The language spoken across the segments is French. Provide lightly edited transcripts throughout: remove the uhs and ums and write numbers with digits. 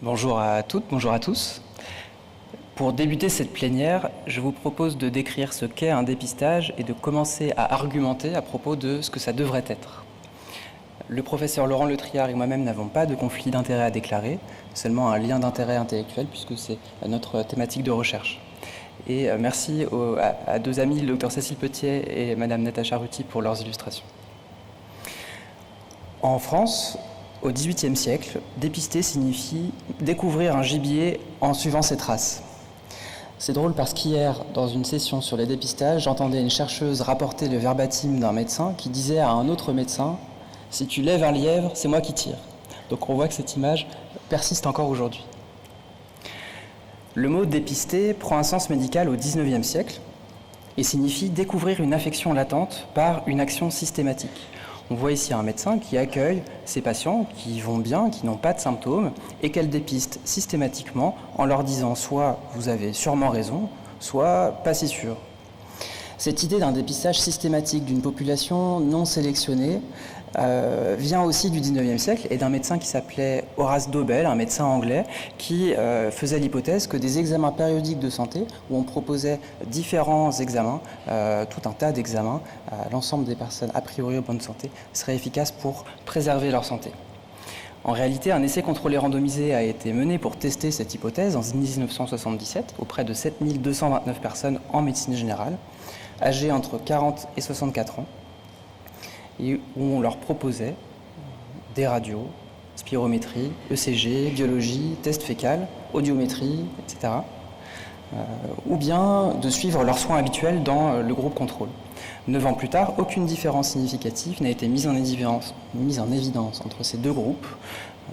Bonjour à toutes, bonjour à tous. Pour débuter cette plénière, je vous propose de décrire ce qu'est un dépistage et de commencer à argumenter à propos de ce que ça devrait être. Le professeur Laurent Letriard et moi-même n'avons pas de conflit d'intérêt à déclarer, seulement un lien d'intérêt intellectuel puisque c'est notre thématique de recherche. Et merci à deux amis, le docteur Cécile Petiet et madame Natacha Ruti, pour leurs illustrations. En France, au XVIIIe siècle, dépister signifie découvrir un gibier en suivant ses traces. C'est drôle parce qu'hier, dans une session sur les dépistages, j'entendais une chercheuse rapporter le verbatim d'un médecin qui disait à un autre médecin « Si tu lèves un lièvre, c'est moi qui tire ». Donc on voit que cette image persiste encore aujourd'hui. Le mot dépister prend un sens médical au XIXe siècle et signifie découvrir une affection latente par une action systématique. On voit ici un médecin qui accueille ses patients qui vont bien, qui n'ont pas de symptômes, et qu'elle dépiste systématiquement en leur disant soit « vous avez sûrement raison », soit « pas si sûr ». Cette idée d'un dépistage systématique d'une population non sélectionnée vient aussi du XIXe siècle et d'un médecin qui s'appelait Horace Dobell, un médecin anglais, qui faisait l'hypothèse que des examens périodiques de santé, où on proposait différents examens, tout un tas d'examens, à l'ensemble des personnes a priori en bonne santé, seraient efficaces pour préserver leur santé. En réalité, un essai contrôlé randomisé a été mené pour tester cette hypothèse en 1977 auprès de 7229 personnes en médecine générale, âgées entre 40 et 64 ans, et où on leur proposait des radios, spirométrie, ECG, biologie, test fécal, audiométrie, etc. Ou bien de suivre leurs soins habituels dans le groupe contrôle. 9 ans plus tard, aucune différence significative n'a été mise en évidence entre ces deux groupes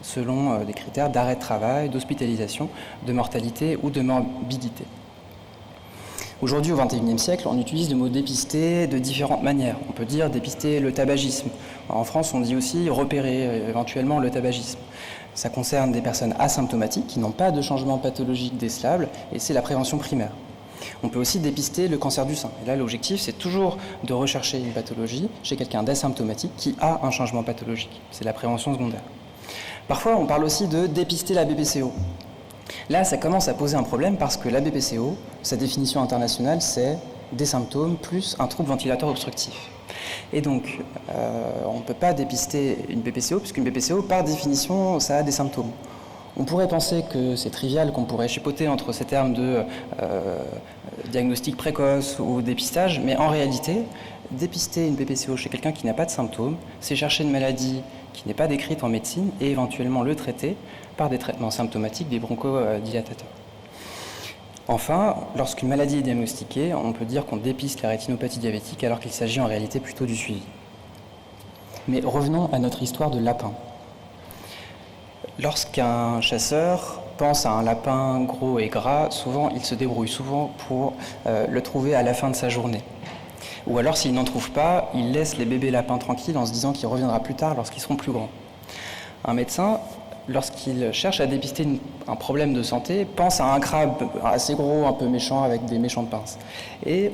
selon des critères d'arrêt de travail, d'hospitalisation, de mortalité ou de morbidité. Aujourd'hui, au XXIe siècle, on utilise le mot dépister de différentes manières. On peut dire dépister le tabagisme. En France, on dit aussi repérer éventuellement le tabagisme. Ça concerne des personnes asymptomatiques qui n'ont pas de changement pathologique décelable et c'est la prévention primaire. On peut aussi dépister le cancer du sein. Et là, l'objectif, c'est toujours de rechercher une pathologie chez quelqu'un d'asymptomatique qui a un changement pathologique. C'est la prévention secondaire. Parfois, on parle aussi de dépister la BPCO. Là, ça commence à poser un problème parce que la BPCO, sa définition internationale, c'est des symptômes plus un trouble ventilatoire obstructif. Et donc, on ne peut pas dépister une BPCO, puisqu'une BPCO, par définition, ça a des symptômes. On pourrait penser que c'est trivial, qu'on pourrait chipoter entre ces termes de diagnostic précoce ou dépistage, mais en réalité, dépister une BPCO chez quelqu'un qui n'a pas de symptômes, c'est chercher une maladie qui n'est pas décrite en médecine et éventuellement le traiter par des traitements symptomatiques, des bronchodilatateurs. Enfin, lorsqu'une maladie est diagnostiquée, on peut dire qu'on dépiste la rétinopathie diabétique alors qu'il s'agit en réalité plutôt du suivi. Mais revenons à notre histoire de lapin. Lorsqu'un chasseur pense à un lapin gros et gras, souvent il se débrouille souvent pour le trouver à la fin de sa journée. Ou alors s'il n'en trouve pas, il laisse les bébés lapins tranquilles en se disant qu'il reviendra plus tard lorsqu'ils seront plus grands. Un médecin, lorsqu'il cherche à dépister un problème de santé, pense à un crabe assez gros, un peu méchant, avec des méchantes pinces. Et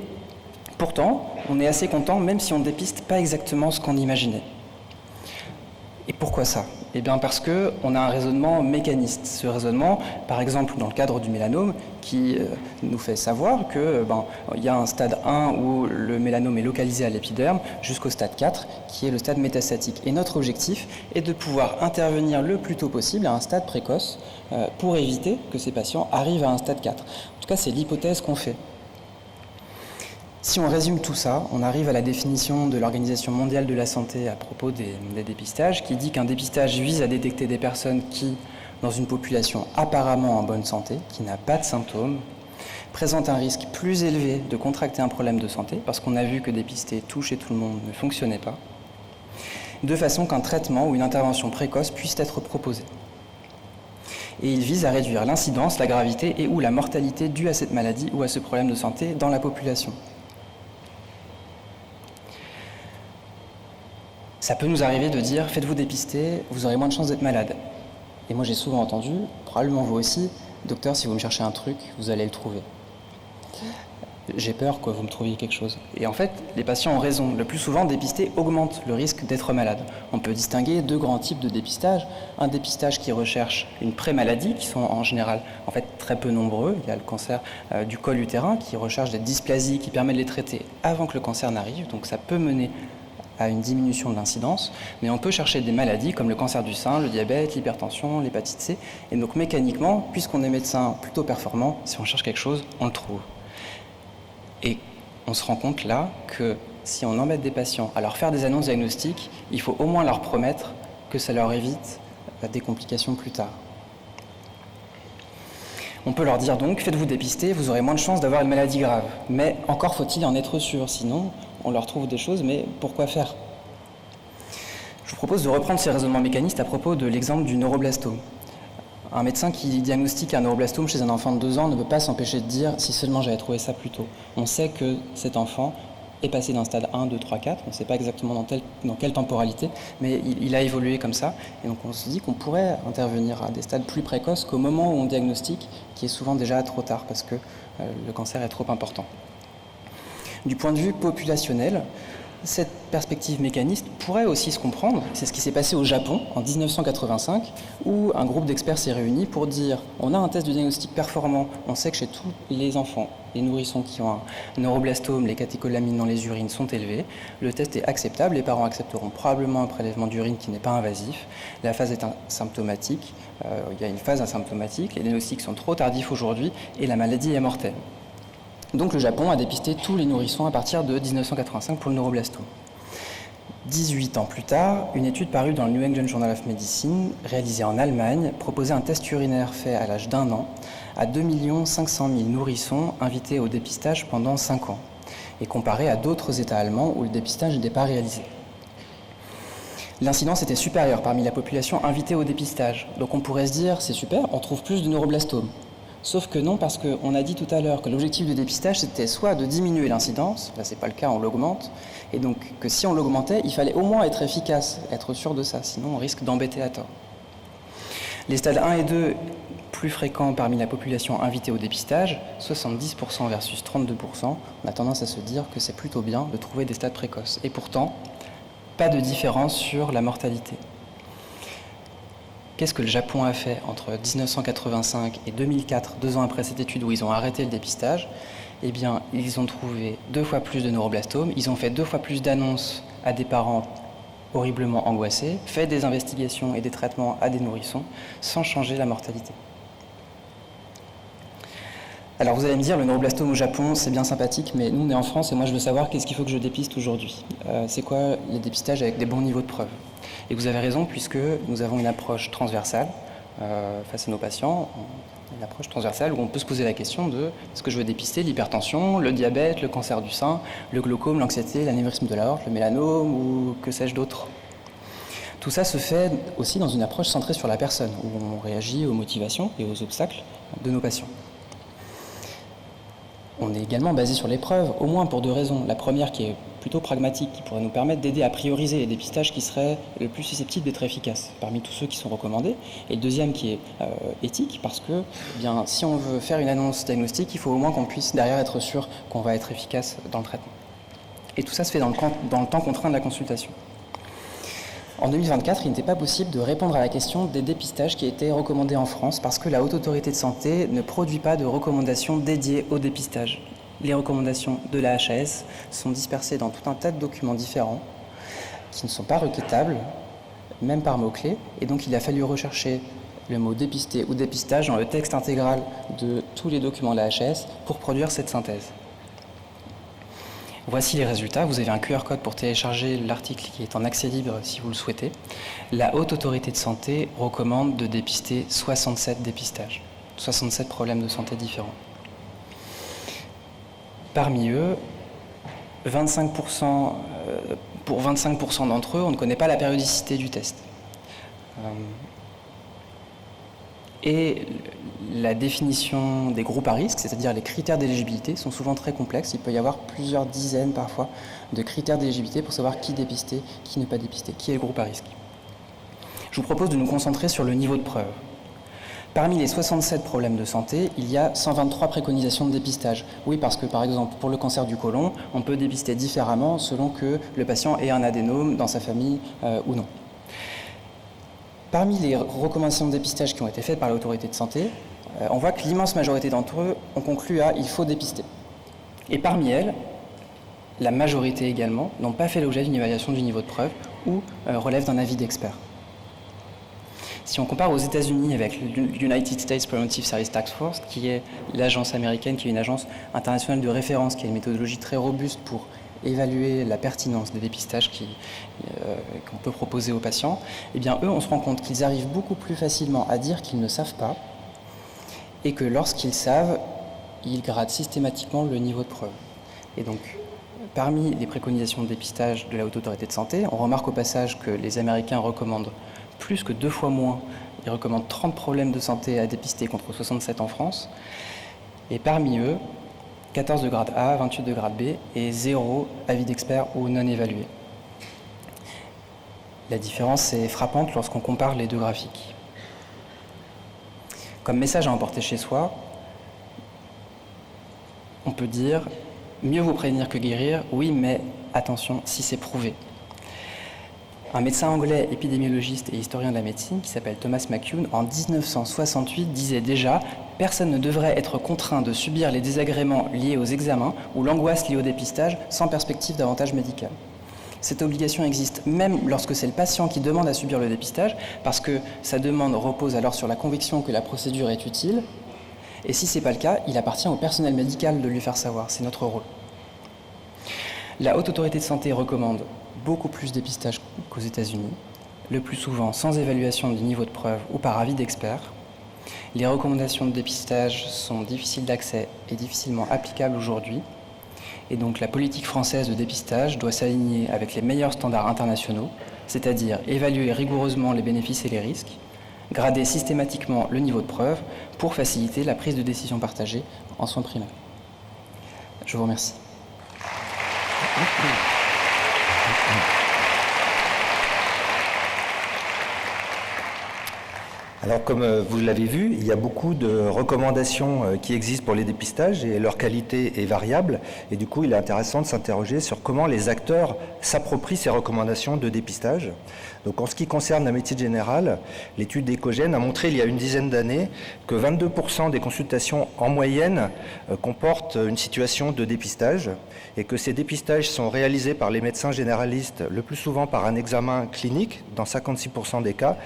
pourtant, on est assez content même si on ne dépiste pas exactement ce qu'on imaginait. Et pourquoi ça ? Eh bien parce qu'on a un raisonnement mécaniste. Ce raisonnement, par exemple dans le cadre du mélanome, qui nous fait savoir qu'il y a un stade 1 où le mélanome est localisé à l'épiderme, jusqu'au stade 4, qui est le stade métastatique. Et notre objectif est de pouvoir intervenir le plus tôt possible à un stade précoce pour éviter que ces patients arrivent à un stade 4. En tout cas, c'est l'hypothèse qu'on fait. Si on résume tout ça, on arrive à la définition de l'Organisation mondiale de la santé à propos des dépistages, qui dit qu'un dépistage vise à détecter des personnes qui, dans une population apparemment en bonne santé, qui n'a pas de symptômes, présentent un risque plus élevé de contracter un problème de santé, parce qu'on a vu que dépister tout chez tout le monde ne fonctionnait pas, de façon qu'un traitement ou une intervention précoce puisse être proposé. Et il vise à réduire l'incidence, la gravité et ou la mortalité due à cette maladie ou à ce problème de santé dans la population. Ça peut nous arriver de dire « faites-vous dépister, vous aurez moins de chances d'être malade ». Et moi j'ai souvent entendu, probablement vous aussi, « docteur, si vous me cherchez un truc, vous allez le trouver ». J'ai peur que vous me trouviez quelque chose. Et en fait, les patients ont raison. Le plus souvent, dépister augmente le risque d'être malade. On peut distinguer deux grands types de dépistage. Un dépistage qui recherche une pré-maladie, qui sont en général très peu nombreux. Il y a le cancer du col utérin qui recherche des dysplasies qui permettent de les traiter avant que le cancer n'arrive. Donc ça peut mener à une diminution de l'incidence, mais on peut chercher des maladies comme le cancer du sein, le diabète, l'hypertension, l'hépatite C. Et donc mécaniquement, puisqu'on est médecin plutôt performant, si on cherche quelque chose, on le trouve. Et on se rend compte là que si on embête des patients à leur faire des annonces diagnostiques, il faut au moins leur promettre que ça leur évite des complications plus tard. On peut leur dire donc, faites-vous dépister, vous aurez moins de chances d'avoir une maladie grave. Mais encore faut-il en être sûr, sinon on leur trouve des choses, mais pourquoi faire ? Je vous propose de reprendre ces raisonnements mécanistes à propos de l'exemple du neuroblastome. Un médecin qui diagnostique un neuroblastome chez un enfant de 2 ans ne peut pas s'empêcher de dire « si seulement j'avais trouvé ça plus tôt ». On sait que cet enfant est passé d'un stade 1, 2, 3, 4, on ne sait pas exactement dans quelle temporalité, mais il a évolué comme ça. Et donc on se dit qu'on pourrait intervenir à des stades plus précoces qu'au moment où on diagnostique, qui est souvent déjà trop tard parce que le cancer est trop important. Du point de vue populationnel, cette perspective mécaniste pourrait aussi se comprendre. C'est ce qui s'est passé au Japon en 1985, où un groupe d'experts s'est réuni pour dire on a un test de diagnostic performant, on sait que chez tous les enfants, les nourrissons qui ont un neuroblastome, les catécholamines dans les urines sont élevées, le test est acceptable, les parents accepteront probablement un prélèvement d'urine qui n'est pas invasif, la phase est asymptomatique, il y a une phase asymptomatique, les diagnostics sont trop tardifs aujourd'hui et la maladie est mortelle. Donc le Japon a dépisté tous les nourrissons à partir de 1985 pour le neuroblastome. 18 ans plus tard, une étude parue dans le New England Journal of Medicine, réalisée en Allemagne, proposait un test urinaire fait à l'âge d'1 an à 2 500 000 nourrissons invités au dépistage pendant 5 ans, et comparé à d'autres États allemands où le dépistage n'était pas réalisé. L'incidence était supérieure parmi la population invitée au dépistage. Donc on pourrait se dire, c'est super, on trouve plus de neuroblastomes. Sauf que non, parce qu'on a dit tout à l'heure que l'objectif de dépistage, c'était soit de diminuer l'incidence, là c'est pas le cas, on l'augmente, et donc que si on l'augmentait, il fallait au moins être efficace, être sûr de ça, sinon on risque d'embêter à tort. Les stades 1 et 2, plus fréquents parmi la population invitée au dépistage, 70% versus 32%, on a tendance à se dire que c'est plutôt bien de trouver des stades précoces. Et pourtant, pas de différence sur la mortalité. Qu'est-ce que le Japon a fait entre 1985 et 2004, 2 ans après cette étude où ils ont arrêté le dépistage ? Eh bien, ils ont trouvé 2 fois plus de neuroblastomes, ils ont fait 2 fois plus d'annonces à des parents horriblement angoissés, fait des investigations et des traitements à des nourrissons, sans changer la mortalité. Alors vous allez me dire, le neuroblastome au Japon, c'est bien sympathique, mais nous on est en France et moi je veux savoir qu'est-ce qu'il faut que je dépiste aujourd'hui. C'est quoi les dépistages avec des bons niveaux de preuve ? Et vous avez raison, puisque nous avons une approche transversale face à nos patients, une approche transversale où on peut se poser la question de est-ce que je veux dépister l'hypertension, le diabète, le cancer du sein, le glaucome, l'anxiété, l'anévrisme de l'aorte, le mélanome ou que sais-je d'autre. Tout ça se fait aussi dans une approche centrée sur la personne, où on réagit aux motivations et aux obstacles de nos patients. On est également basé sur les preuves, au moins pour 2 raisons. La première qui est plutôt pragmatique, qui pourrait nous permettre d'aider à prioriser les dépistages qui seraient le plus susceptibles d'être efficaces parmi tous ceux qui sont recommandés. Et le deuxième qui est éthique, parce que si on veut faire une annonce diagnostique, il faut au moins qu'on puisse derrière être sûr qu'on va être efficace dans le traitement. Et tout ça se fait dans le temps contraint de la consultation. En 2024, il n'était pas possible de répondre à la question des dépistages qui étaient recommandés en France parce que la Haute Autorité de Santé ne produit pas de recommandations dédiées au dépistage. Les recommandations de la HAS sont dispersées dans tout un tas de documents différents qui ne sont pas requêtables, même par mots-clés, et donc il a fallu rechercher le mot dépister ou dépistage dans le texte intégral de tous les documents de la HAS pour produire cette synthèse. Voici les résultats. Vous avez un QR code pour télécharger l'article qui est en accès libre si vous le souhaitez. La Haute Autorité de Santé recommande de dépister 67 dépistages, 67 problèmes de santé différents. Parmi eux, 25%, pour 25% d'entre eux, on ne connaît pas la périodicité du test. Et la définition des groupes à risque, c'est-à-dire les critères d'éligibilité, sont souvent très complexes. Il peut y avoir plusieurs dizaines parfois de critères d'éligibilité pour savoir qui dépister, qui ne pas dépister, qui est le groupe à risque. Je vous propose de nous concentrer sur le niveau de preuve. Parmi les 67 problèmes de santé, il y a 123 préconisations de dépistage. Oui, parce que par exemple, pour le cancer du côlon, on peut dépister différemment selon que le patient ait un adénome dans sa famille ou non. Parmi les recommandations de dépistage qui ont été faites par l'autorité de santé, on voit que l'immense majorité d'entre eux ont conclu à « il faut dépister ». Et parmi elles, la majorité également n'ont pas fait l'objet d'une évaluation du niveau de preuve ou relèvent d'un avis d'expert. Si on compare aux États-Unis avec l'United States Preventive Service Task Force, qui est l'agence américaine, qui est une agence internationale de référence, qui a une méthodologie très robuste pour évaluer la pertinence des dépistages qu'on peut proposer aux patients, eh bien eux, on se rend compte qu'ils arrivent beaucoup plus facilement à dire qu'ils ne savent pas, et que lorsqu'ils savent, ils gradent systématiquement le niveau de preuve. Et donc, parmi les préconisations de dépistage de la Haute Autorité de Santé, on remarque au passage que les Américains recommandent plus que 2 fois moins. Ils recommandent 30 problèmes de santé à dépister contre 67 en France. Et parmi eux, 14 de grade A, 28 de grade B et 0 avis d'expert ou non évalué. La différence est frappante lorsqu'on compare les deux graphiques. Comme message à emporter chez soi, on peut dire « mieux vaut prévenir que guérir », oui, mais attention, si c'est prouvé. Un médecin anglais, épidémiologiste et historien de la médecine, qui s'appelle Thomas McCune, en 1968 disait déjà « Personne ne devrait être contraint de subir les désagréments liés aux examens ou l'angoisse liée au dépistage sans perspective d'avantage médical ». Cette obligation existe même lorsque c'est le patient qui demande à subir le dépistage, parce que sa demande repose alors sur la conviction que la procédure est utile, et si ce n'est pas le cas, il appartient au personnel médical de lui faire savoir, c'est notre rôle. La Haute Autorité de Santé recommande beaucoup plus de dépistage qu'aux États-Unis, le plus souvent sans évaluation du niveau de preuve ou par avis d'experts. Les recommandations de dépistage sont difficiles d'accès et difficilement applicables aujourd'hui. Et donc la politique française de dépistage doit s'aligner avec les meilleurs standards internationaux, c'est-à-dire évaluer rigoureusement les bénéfices et les risques, grader systématiquement le niveau de preuve pour faciliter la prise de décision partagée en soins primaires. Je vous remercie. Alors, comme vous l'avez vu, il y a beaucoup de recommandations qui existent pour les dépistages et leur qualité est variable. Et du coup, il est intéressant de s'interroger sur comment les acteurs s'approprient ces recommandations de dépistage. Donc, en ce qui concerne la médecine générale, l'étude Ecogène a montré il y a une dizaine d'années que 22% des consultations en moyenne comportent une situation de dépistage et que ces dépistages sont réalisés par les médecins généralistes le plus souvent par un examen clinique dans 56% des cas,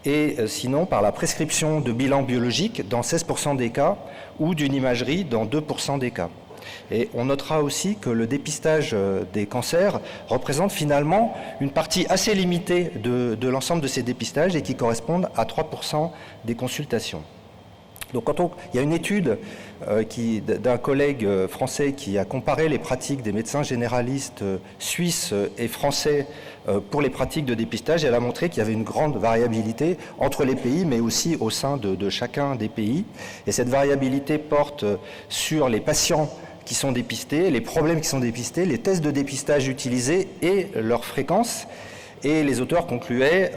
et sinon par la prescription de bilan biologique dans 16% des cas ou d'une imagerie dans 2% des cas. Et on notera aussi que le dépistage des cancers représente finalement une partie assez limitée de l'ensemble de ces dépistages et qui correspondent à 3% des consultations. Donc il y a une étude d'un collègue français qui a comparé les pratiques des médecins généralistes suisses et français pour les pratiques de dépistage et elle a montré qu'il y avait une grande variabilité entre les pays mais aussi au sein de chacun des pays. Et cette variabilité porte sur les patients qui sont dépistés, les problèmes qui sont dépistés, les tests de dépistage utilisés et leur fréquence. Et les auteurs concluaient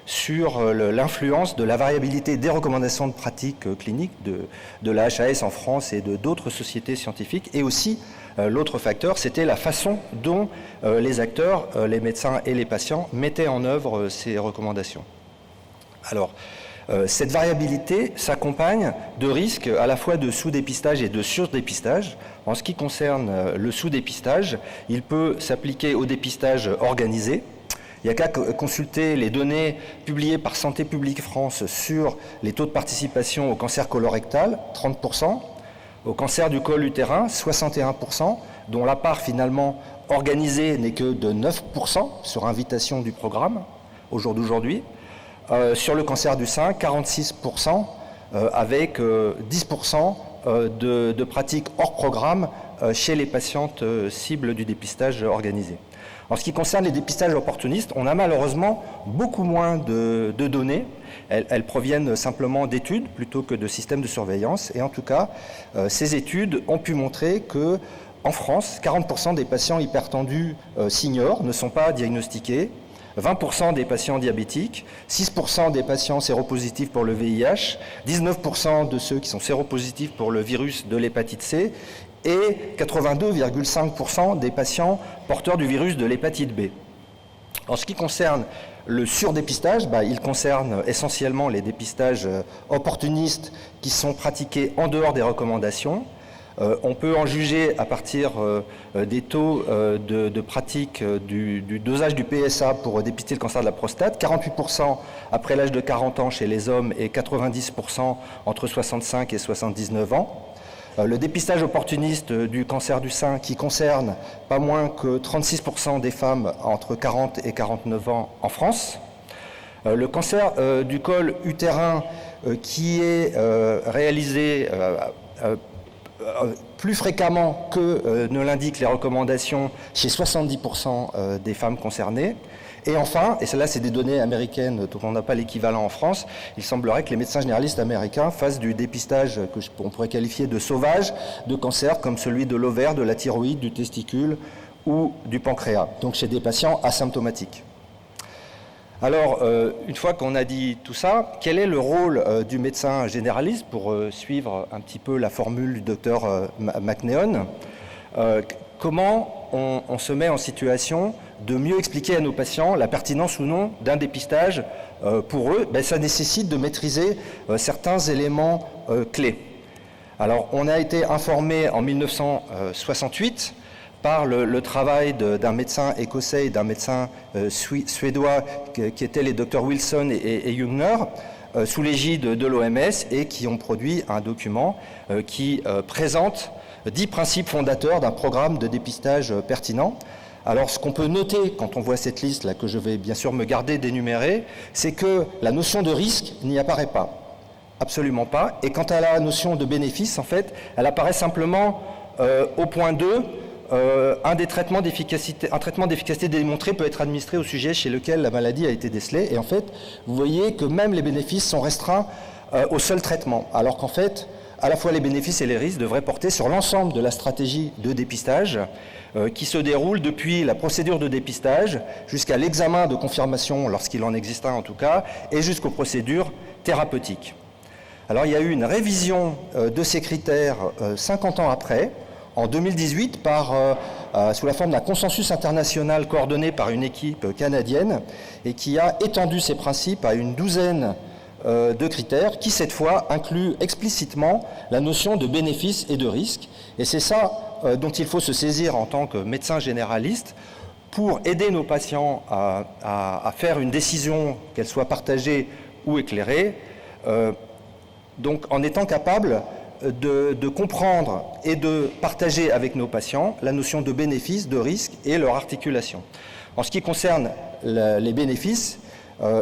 sur l'influence de la variabilité des recommandations de pratiques cliniques de la HAS en France et de d'autres sociétés scientifiques. Et aussi, l'autre facteur, c'était la façon dont les acteurs, les médecins et les patients mettaient en œuvre ces recommandations. Alors, cette variabilité s'accompagne de risques à la fois de sous-dépistage et de surdépistage. En ce qui concerne le sous-dépistage, il peut s'appliquer au dépistage organisé. Il n'y a qu'à consulter les données publiées par Santé publique France sur les taux de participation au cancer colorectal, 30%, au cancer du col utérin, 61%, dont la part finalement organisée n'est que de 9% sur invitation du programme au jour d'aujourd'hui. Sur le cancer du sein, 46%, avec 10% de pratiques hors programme chez les patientes cibles du dépistage organisé. En ce qui concerne les dépistages opportunistes, on a malheureusement beaucoup moins de données. Elles proviennent simplement d'études plutôt que de systèmes de surveillance. Et en tout cas, ces études ont pu montrer que, en France, 40% des patients hypertendus s'ignorent, ne sont pas diagnostiqués. 20% des patients diabétiques, 6% des patients séropositifs pour le VIH, 19% de ceux qui sont séropositifs pour le virus de l'hépatite C et 82,5% des patients porteurs du virus de l'hépatite B. En ce qui concerne le surdépistage, il concerne essentiellement les dépistages opportunistes qui sont pratiqués en dehors des recommandations. On peut en juger à partir des taux de pratique du dosage du PSA pour dépister le cancer de la prostate, 48% après l'âge de 40 ans chez les hommes et 90% entre 65 et 79 ans. Le dépistage opportuniste du cancer du sein qui concerne pas moins que 36% des femmes entre 40 et 49 ans en France. Le cancer du col utérin qui est réalisé plus fréquemment que ne l'indiquent les recommandations chez 70% des femmes concernées. Et enfin, et celles-là c'est des données américaines, donc on n'a pas l'équivalent en France, il semblerait que les médecins généralistes américains fassent du dépistage qu'on pourrait qualifier de sauvage de cancers comme celui de l'ovaire, de la thyroïde, du testicule ou du pancréas, donc chez des patients asymptomatiques. Alors, une fois qu'on a dit tout ça, quel est le rôle du médecin généraliste pour suivre un petit peu la formule du docteur McNeon? Comment on se met en situation de mieux expliquer à nos patients la pertinence ou non d'un dépistage pour eux? Ça nécessite de maîtriser certains éléments clés. Alors, on a été informé en 1968 par le travail d'un médecin écossais et d'un médecin suédois qui étaient les docteurs Wilson et Jungner, sous l'égide de l'OMS, et qui ont produit un document qui présente 10 principes fondateurs d'un programme de dépistage pertinent. Alors, ce qu'on peut noter quand on voit cette liste-là, que je vais bien sûr me garder d'énumérer, c'est que la notion de risque n'y apparaît pas. Absolument pas. Et quant à la notion de bénéfice, en fait, elle apparaît simplement au point 2, un traitement d'efficacité démontré peut être administré au sujet chez lequel la maladie a été décelée. Et en fait, vous voyez que même les bénéfices sont restreints au seul traitement, alors qu'en fait, à la fois les bénéfices et les risques devraient porter sur l'ensemble de la stratégie de dépistage qui se déroule depuis la procédure de dépistage jusqu'à l'examen de confirmation, lorsqu'il en existe un en tout cas, et jusqu'aux procédures thérapeutiques. Alors il y a eu une révision de ces critères 50 ans après, en 2018, sous la forme d'un consensus international coordonné par une équipe canadienne et qui a étendu ces principes à une douzaine de critères qui, cette fois, incluent explicitement la notion de bénéfice et de risque. Et c'est ça dont il faut se saisir en tant que médecin généraliste pour aider nos patients à faire une décision, qu'elle soit partagée ou éclairée, donc en étant capable de comprendre et de partager avec nos patients la notion de bénéfice, de risque et leur articulation. En ce qui concerne les bénéfices,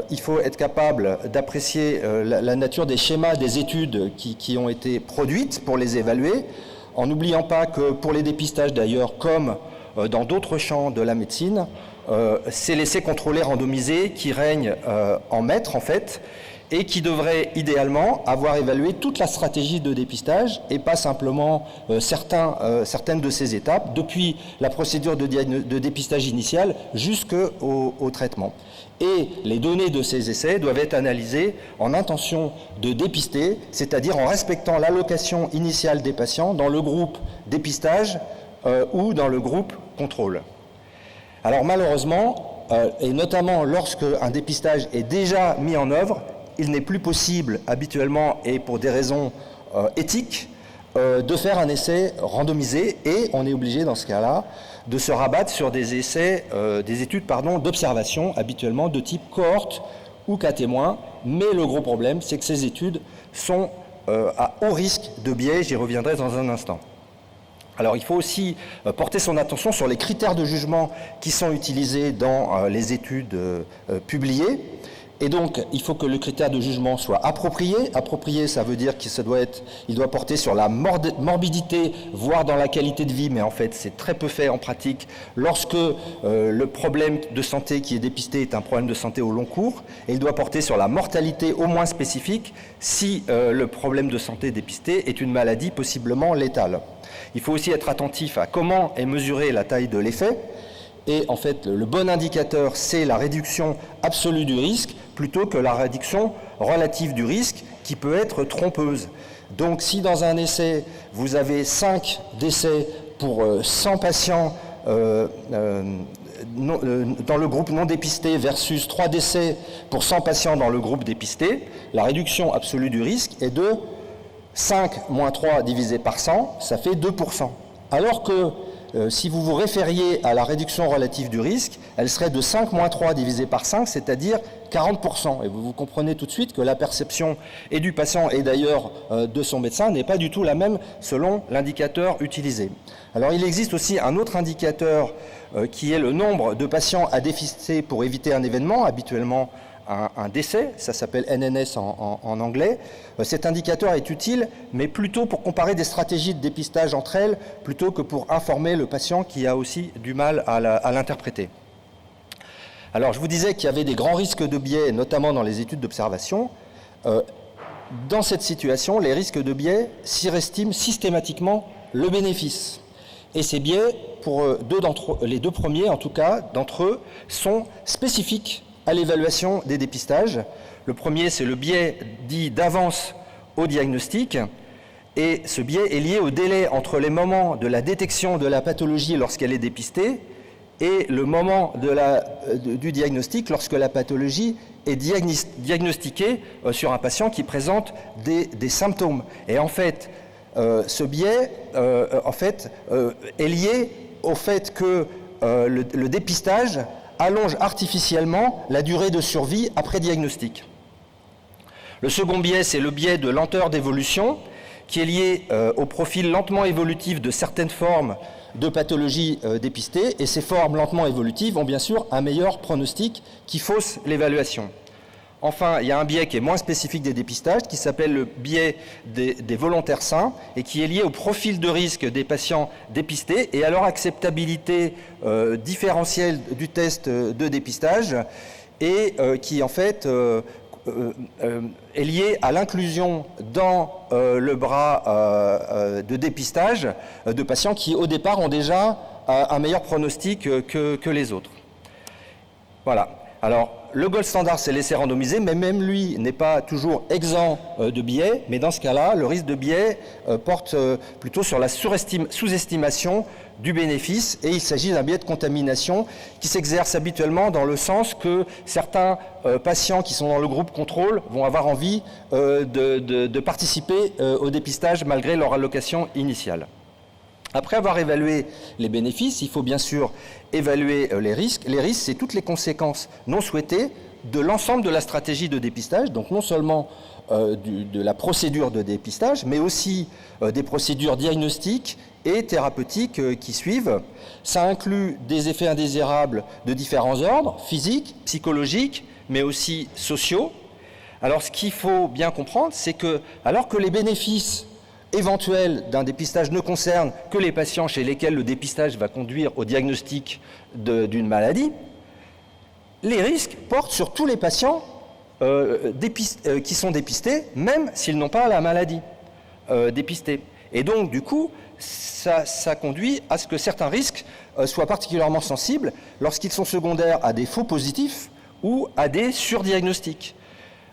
il faut être capable d'apprécier la nature des schémas des études qui ont été produites pour les évaluer, en n'oubliant pas que pour les dépistages d'ailleurs, comme dans d'autres champs de la médecine, c'est l'essai contrôlé randomisé qui règne en maître en fait, et qui devrait idéalement avoir évalué toute la stratégie de dépistage et pas simplement certaines de ces étapes, depuis la procédure de dépistage initial jusqu'au traitement. Et les données de ces essais doivent être analysées en intention de dépister, c'est-à-dire en respectant l'allocation initiale des patients dans le groupe dépistage ou dans le groupe contrôle. Alors malheureusement, et notamment lorsque un dépistage est déjà mis en œuvre, il n'est plus possible habituellement et pour des raisons éthiques de faire un essai randomisé et on est obligé dans ce cas-là de se rabattre sur des études d'observation habituellement de type cohorte ou cas témoin, mais le gros problème c'est que ces études sont à haut risque de biais, j'y reviendrai dans un instant. Alors il faut aussi porter son attention sur les critères de jugement qui sont utilisés dans les études publiées. Et donc, il faut que le critère de jugement soit approprié. Approprié, ça veut dire qu'il doit porter sur la morbidité, voire dans la qualité de vie, mais en fait, c'est très peu fait en pratique lorsque le problème de santé qui est dépisté est un problème de santé au long cours. Et il doit porter sur la mortalité au moins spécifique si le problème de santé dépisté est une maladie possiblement létale. Il faut aussi être attentif à comment est mesurée la taille de l'effet. Et en fait, le bon indicateur, c'est la réduction absolue du risque plutôt que la réduction relative du risque qui peut être trompeuse. Donc si dans un essai, vous avez 5 décès pour 100 patients dans le groupe non dépisté versus 3 décès pour 100 patients dans le groupe dépisté, la réduction absolue du risque est de 5 moins 3 divisé par 100, ça fait 2%. Alors que si vous vous référiez à la réduction relative du risque, elle serait de 5 moins 3 divisé par 5, c'est-à-dire 40%. Et vous comprenez tout de suite que la perception et du patient et d'ailleurs de son médecin n'est pas du tout la même selon l'indicateur utilisé. Alors il existe aussi un autre indicateur qui est le nombre de patients à dépister pour éviter un événement, habituellement un décès, ça s'appelle NNS en anglais. Cet indicateur est utile, mais plutôt pour comparer des stratégies de dépistage entre elles, plutôt que pour informer le patient qui a aussi du mal à l'interpréter. Alors, je vous disais qu'il y avait des grands risques de biais, notamment dans les études d'observation. Dans cette situation, les risques de biais surestiment systématiquement le bénéfice. Et ces biais, pour les deux premiers en tout cas, d'entre eux, sont spécifiques à l'évaluation des dépistages. Le premier, c'est le biais dit d'avance au diagnostic. Et ce biais est lié au délai entre les moments de la détection de la pathologie lorsqu'elle est dépistée et le moment du diagnostic lorsque la pathologie est diagnostiquée sur un patient qui présente des symptômes. Et en fait, ce biais est lié au fait que le dépistage allonge artificiellement la durée de survie après diagnostic. Le second biais, c'est le biais de lenteur d'évolution, qui est lié au profil lentement évolutif de certaines formes de pathologies dépistées, et ces formes lentement évolutives ont bien sûr un meilleur pronostic qui fausse l'évaluation. Enfin, il y a un biais qui est moins spécifique des dépistages, qui s'appelle le biais des volontaires sains, et qui est lié au profil de risque des patients dépistés et à leur acceptabilité différentielle du test de dépistage, et qui en fait est lié à l'inclusion dans le bras de dépistage de patients qui au départ ont déjà un meilleur pronostic que les autres. Voilà. Alors, le gold standard, c'est l'essai randomisé, mais même lui n'est pas toujours exempt de biais, mais dans ce cas-là, le risque de biais porte plutôt sur la sous-estimation du bénéfice, et il s'agit d'un biais de contamination qui s'exerce habituellement dans le sens que certains patients qui sont dans le groupe contrôle vont avoir envie de participer au dépistage malgré leur allocation initiale. Après avoir évalué les bénéfices, il faut bien sûr évaluer les risques. Les risques, c'est toutes les conséquences non souhaitées de l'ensemble de la stratégie de dépistage, donc non seulement de la procédure de dépistage, mais aussi des procédures diagnostiques et thérapeutiques qui suivent. Ça inclut des effets indésirables de différents ordres, physiques, psychologiques, mais aussi sociaux. Alors ce qu'il faut bien comprendre, c'est que alors que les bénéfices éventuels d'un dépistage ne concernent que les patients chez lesquels le dépistage va conduire au diagnostic d'une maladie, les risques portent sur tous les patients qui sont dépistés, même s'ils n'ont pas la maladie dépistée. Et donc, du coup, ça conduit à ce que certains risques soient particulièrement sensibles lorsqu'ils sont secondaires à des faux positifs ou à des surdiagnostics.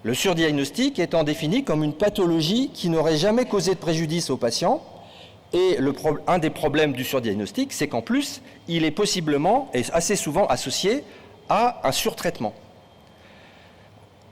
Le surdiagnostic étant défini comme une pathologie qui n'aurait jamais causé de préjudice au patient. Et un des problèmes du surdiagnostic, c'est qu'en plus, il est possiblement et assez souvent associé à un surtraitement.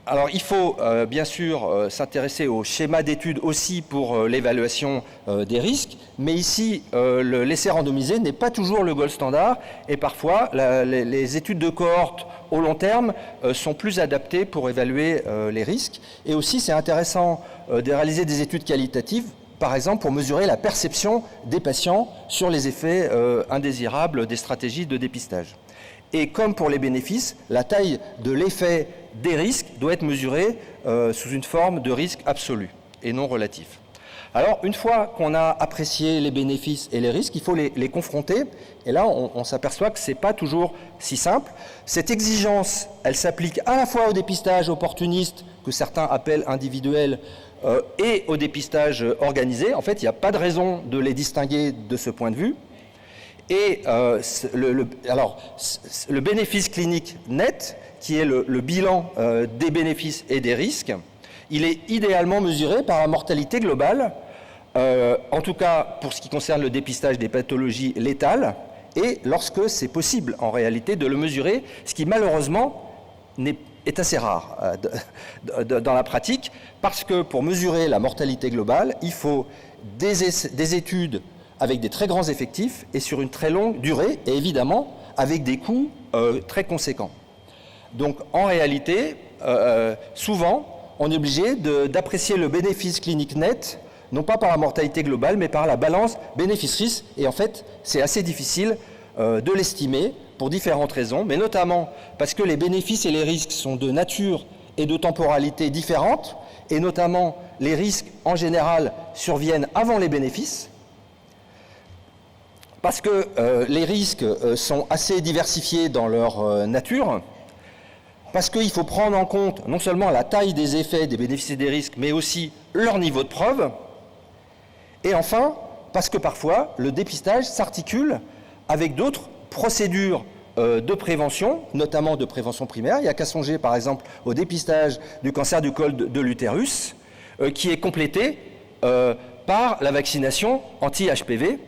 Alors, il faut bien sûr s'intéresser au schéma d'études aussi pour l'évaluation des risques, mais ici, l'essai randomisé n'est pas toujours le gold standard, et parfois, les études de cohorte au long terme sont plus adaptées pour évaluer les risques. Et aussi, c'est intéressant de réaliser des études qualitatives, par exemple pour mesurer la perception des patients sur les effets indésirables des stratégies de dépistage. Et comme pour les bénéfices, la taille de l'effet des risques doit être mesurée sous une forme de risque absolu et non relatif. Alors, une fois qu'on a apprécié les bénéfices et les risques, il faut les confronter. Et là, on s'aperçoit que ce n'est pas toujours si simple. Cette exigence, elle s'applique à la fois au dépistage opportuniste, que certains appellent individuel, et au dépistage organisé. En fait, il n'y a pas de raison de les distinguer de ce point de vue. Et le bénéfice clinique net, qui est le bilan des bénéfices et des risques, il est idéalement mesuré par la mortalité globale, en tout cas pour ce qui concerne le dépistage des pathologies létales, et lorsque c'est possible en réalité de le mesurer, ce qui malheureusement est assez rare dans la pratique, parce que pour mesurer la mortalité globale, il faut des études avec des très grands effectifs et sur une très longue durée, et évidemment avec des coûts très conséquents. Donc en réalité, souvent, on est obligé d'apprécier le bénéfice clinique net, non pas par la mortalité globale, mais par la balance bénéfice-risque. Et en fait, c'est assez difficile de l'estimer pour différentes raisons, mais notamment parce que les bénéfices et les risques sont de nature et de temporalité différentes, et notamment les risques, en général, surviennent avant les bénéfices, parce que les risques sont assez diversifiés dans leur nature, parce qu'il faut prendre en compte non seulement la taille des effets, des bénéfices et des risques, mais aussi leur niveau de preuve. Et enfin, parce que parfois, le dépistage s'articule avec d'autres procédures de prévention, notamment de prévention primaire. Il n'y a qu'à songer, par exemple, au dépistage du cancer du col de l'utérus, qui est complété par la vaccination anti-HPV.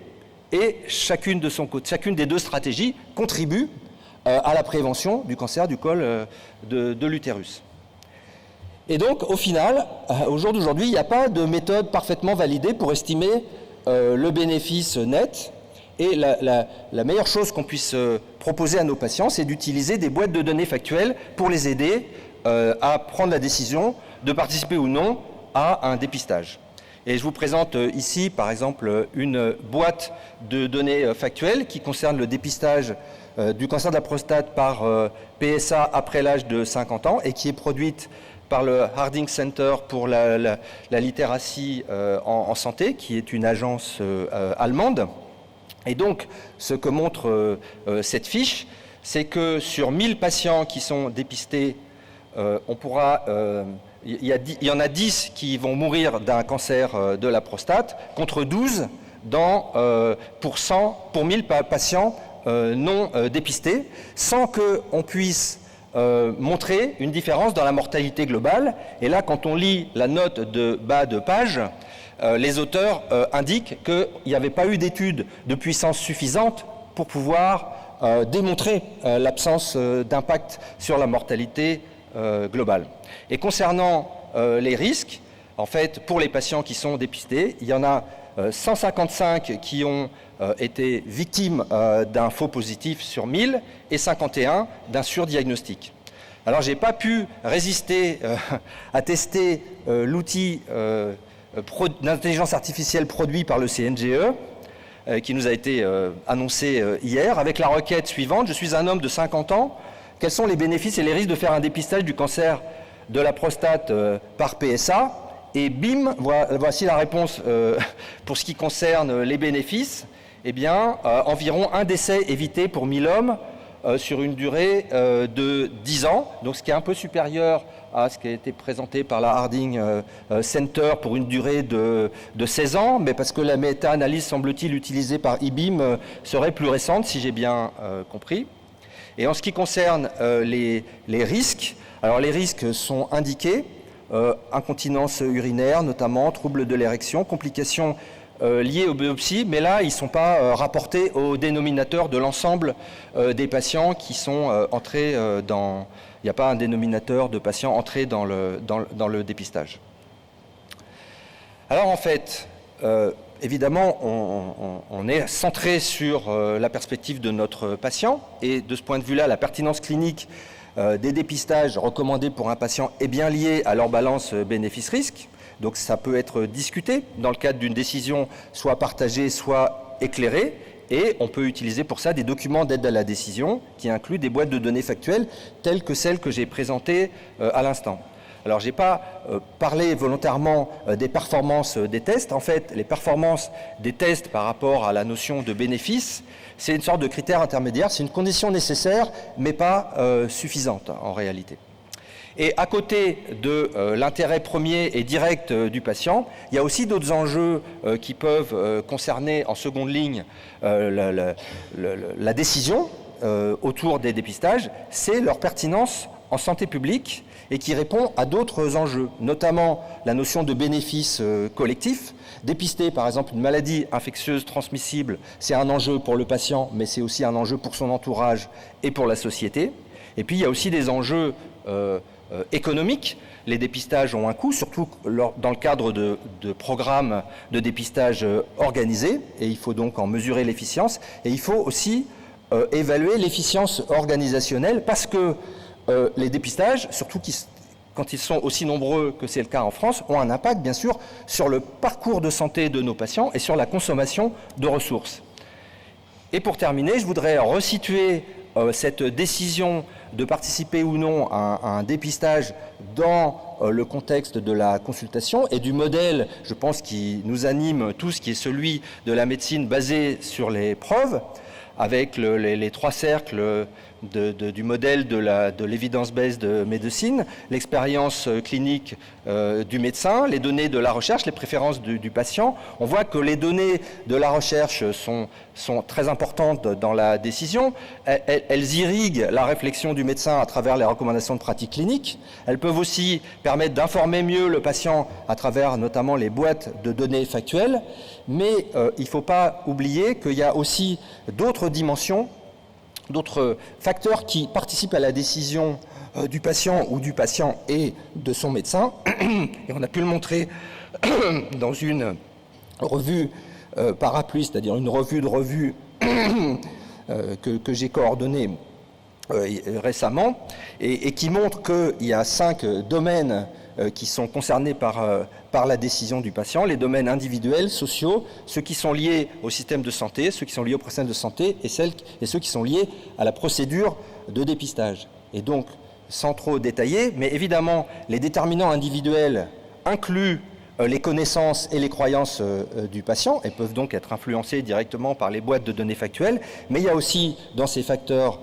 Et chacune des deux stratégies contribue à la prévention du cancer du col de l'utérus. Et donc, au final, au jour d'aujourd'hui, il n'y a pas de méthode parfaitement validée pour estimer le bénéfice net. Et la meilleure chose qu'on puisse proposer à nos patients, c'est d'utiliser des boîtes de données factuelles pour les aider à prendre la décision de participer ou non à un dépistage. Et je vous présente ici, par exemple, une boîte de données factuelles qui concerne le dépistage du cancer de la prostate par PSA après l'âge de 50 ans et qui est produite par le Harding Center pour la littératie en santé, qui est une agence allemande. Et donc, ce que montre cette fiche, c'est que sur 1000 patients qui sont dépistés, il y en a 10 qui vont mourir d'un cancer de la prostate, contre 12 pour 1000 patients non dépistés, sans qu'on puisse montrer une différence dans la mortalité globale. Et là, quand on lit la note de bas de page, les auteurs indiquent qu'il n'y avait pas eu d'études de puissance suffisante pour pouvoir démontrer l'absence d'impact sur la mortalité globale. Et concernant les risques, en fait, pour les patients qui sont dépistés, il y en a 155 qui ont été victimes d'un faux positif sur 1000 et 51 d'un surdiagnostic. Alors, je n'ai pas pu résister à tester l'outil d'intelligence artificielle produit par le CNGE, qui nous a été annoncé hier, avec la requête suivante. Je suis un homme de 50 ans. Quels sont les bénéfices et les risques de faire un dépistage du cancer de la prostate par PSA? Et bim, voici la réponse pour ce qui concerne les bénéfices. Eh bien, environ un décès évité pour 1000 hommes sur une durée de 10 ans, donc ce qui est un peu supérieur à ce qui a été présenté par la Harding Center pour une durée de 16 ans, mais parce que la méta-analyse, semble-t-il, utilisée par IBIM serait plus récente, si j'ai bien compris. Et en ce qui concerne les risques, alors les risques sont indiqués, incontinence urinaire notamment, troubles de l'érection, complications liées aux biopsies, mais là, ils ne sont pas rapportés au dénominateur de l'ensemble des patients qui sont entrés dans... Il n'y a pas un dénominateur de patients entrés dans le dépistage. Alors en fait, évidemment, on est centré sur la perspective de notre patient, et de ce point de vue-là, la pertinence clinique des dépistages recommandés pour un patient est bien liée à leur balance bénéfice-risque. Donc ça peut être discuté dans le cadre d'une décision soit partagée, soit éclairée. Et on peut utiliser pour ça des documents d'aide à la décision qui incluent des boîtes de données factuelles telles que celles que j'ai présentées à l'instant. Alors je n'ai pas parlé volontairement des performances des tests. En fait, les performances des tests par rapport à la notion de bénéfice, c'est une sorte de critère intermédiaire, c'est une condition nécessaire mais pas suffisante en réalité. Et à côté de l'intérêt premier et direct du patient, il y a aussi d'autres enjeux qui peuvent concerner en seconde ligne la décision autour des dépistages, c'est leur pertinence en santé publique et qui répond à d'autres enjeux, notamment la notion de bénéfice collectif. Dépister, par exemple, une maladie infectieuse transmissible, c'est un enjeu pour le patient, mais c'est aussi un enjeu pour son entourage et pour la société. Et puis, il y a aussi des enjeux économiques. Les dépistages ont un coût, surtout dans le cadre de programmes de dépistage organisés, et il faut donc en mesurer l'efficience. Et il faut aussi évaluer l'efficience organisationnelle, parce que les dépistages, surtout quand ils sont aussi nombreux que c'est le cas en France, ont un impact, bien sûr, sur le parcours de santé de nos patients et sur la consommation de ressources. Et pour terminer, je voudrais resituer cette décision de participer ou non à un dépistage dans le contexte de la consultation et du modèle, je pense, qui nous anime tous, qui est celui de la médecine basée sur les preuves, avec les trois cercles du modèle de l'evidence-based médecine, l'expérience clinique du médecin, les données de la recherche, les préférences du patient. On voit que les données de la recherche sont très importantes dans la décision. Elles irriguent la réflexion du médecin à travers les recommandations de pratique clinique. Elles peuvent aussi permettre d'informer mieux le patient à travers notamment les boîtes de données factuelles. Mais il ne faut pas oublier qu'il y a aussi d'autres dimensions, d'autres facteurs qui participent à la décision du patient ou du patient et de son médecin. Et on a pu le montrer dans une revue parapluie, c'est-à-dire une revue de revue que j'ai coordonnée récemment et qui montre qu'il y a 5 domaines qui sont concernés par la décision du patient, les domaines individuels, sociaux, ceux qui sont liés au système de santé, ceux qui sont liés au personnel de santé et ceux qui sont liés à la procédure de dépistage. Et donc, sans trop détailler, mais évidemment, les déterminants individuels incluent les connaissances et les croyances du patient et peuvent donc être influencés directement par les boîtes de données factuelles, mais il y a aussi dans ces facteurs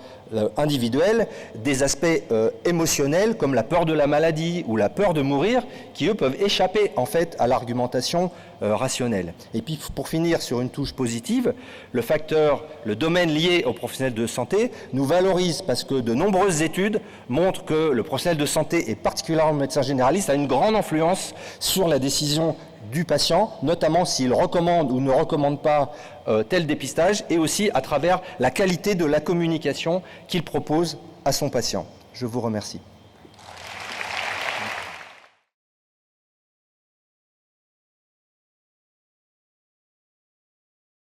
individuels des aspects émotionnels comme la peur de la maladie ou la peur de mourir qui eux peuvent échapper en fait à l'argumentation rationnelle. Et puis pour finir sur une touche positive, le domaine lié aux professionnels de santé nous valorise parce que de nombreuses études montrent que le professionnel de santé et particulièrement le médecin généraliste a une grande influence sur la décision du patient, notamment s'il recommande ou ne recommande pas tel dépistage, et aussi à travers la qualité de la communication qu'il propose à son patient. Je vous remercie.